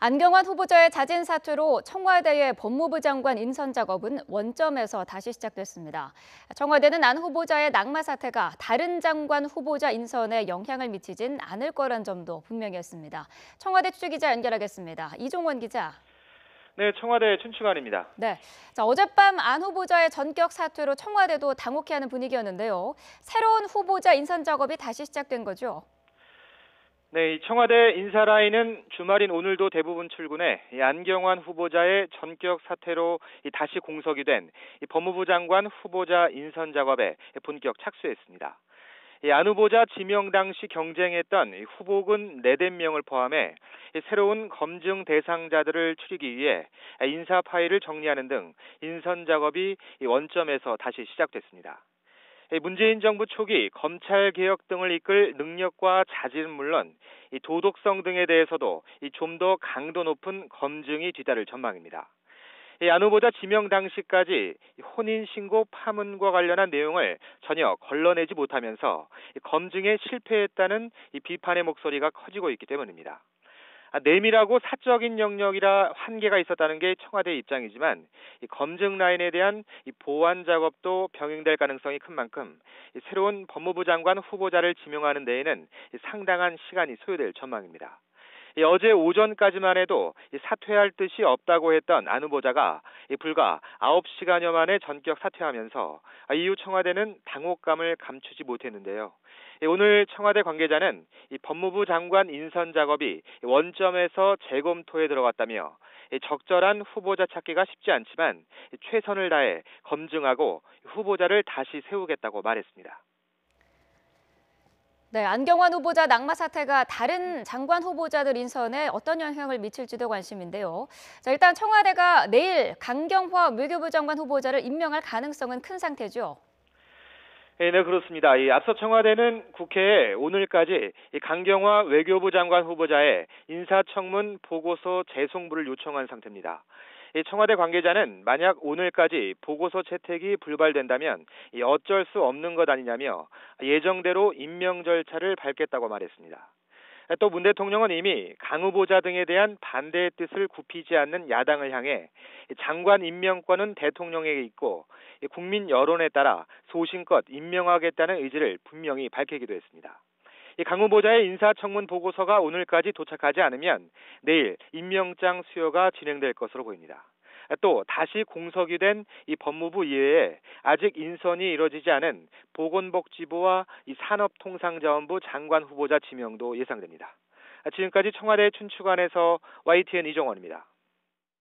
안경환 후보자의 자진 사퇴로 청와대의 법무부 장관 인선 작업은 원점에서 다시 시작됐습니다. 청와대는 안 후보자의 낙마 사태가 다른 장관 후보자 인선에 영향을 미치진 않을 거란 점도 분명히 했습니다. 청와대 취재기자 연결하겠습니다. 이종원 기자. 네, 청와대 춘추관입니다. 네, 어젯밤 안 후보자의 전격 사퇴로 청와대도 당혹해하는 분위기였는데요. 새로운 후보자 인선 작업이 다시 시작된 거죠? 네, 이 청와대 인사 라인은 주말인 오늘도 대부분 출근해 안경환 후보자의 전격 사퇴로 다시 공석이 된 법무부 장관 후보자 인선 작업에 본격 착수했습니다. 안 후보자 지명 당시 경쟁했던 후보군 4명을 포함해 새로운 검증 대상자들을 추리기 위해 인사 파일을 정리하는 등 인선 작업이 원점에서 다시 시작됐습니다. 문재인 정부 초기 검찰 개혁 등을 이끌 능력과 자질은 물론 도덕성 등에 대해서도 좀 더 강도 높은 검증이 뒤따를 전망입니다. 안 후보자 지명 당시까지 혼인신고 파문과 관련한 내용을 전혀 걸러내지 못하면서 검증에 실패했다는 비판의 목소리가 커지고 있기 때문입니다. 내밀하고 사적인 영역이라 한계가 있었다는 게 청와대 입장이지만 검증 라인에 대한 보완 작업도 병행될 가능성이 큰 만큼 새로운 법무부 장관 후보자를 지명하는 데에는 상당한 시간이 소요될 전망입니다. 어제 오전까지만 해도 사퇴할 뜻이 없다고 했던 안 후보자가 불과 9시간여 만에 전격 사퇴하면서 이후 청와대는 당혹감을 감추지 못했는데요. 오늘 청와대 관계자는 법무부 장관 인선 작업이 원점에서 재검토에 들어갔다며 적절한 후보자 찾기가 쉽지 않지만 최선을 다해 검증하고 후보자를 다시 세우겠다고 말했습니다. 네, 안경환 후보자 낙마 사태가 다른 장관 후보자들 인선에 어떤 영향을 미칠지도 관심인데요. 일단 청와대가 내일 강경화 외교부 장관 후보자를 임명할 가능성은 큰 상태죠. 네, 그렇습니다. 앞서 청와대는 국회에 오늘까지 강경화 외교부 장관 후보자의 인사청문 보고서 재송부를 요청한 상태입니다. 청와대 관계자는 만약 오늘까지 보고서 채택이 불발된다면 어쩔 수 없는 것 아니냐며 예정대로 임명 절차를 밟겠다고 말했습니다. 또 문 대통령은 이미 강 후보자 등에 대한 반대의 뜻을 굽히지 않는 야당을 향해 장관 임명권은 대통령에게 있고 국민 여론에 따라 소신껏 임명하겠다는 의지를 분명히 밝히기도 했습니다. 강 후보자의 인사청문 보고서가 오늘까지 도착하지 않으면 내일 임명장 수여가 진행될 것으로 보입니다. 또 다시 공석이 된 이 법무부 이외에 아직 인선이 이뤄지지 않은 보건복지부와 이 산업통상자원부 장관 후보자 지명도 예상됩니다. 지금까지 청와대 춘추관에서 YTN 이종원입니다.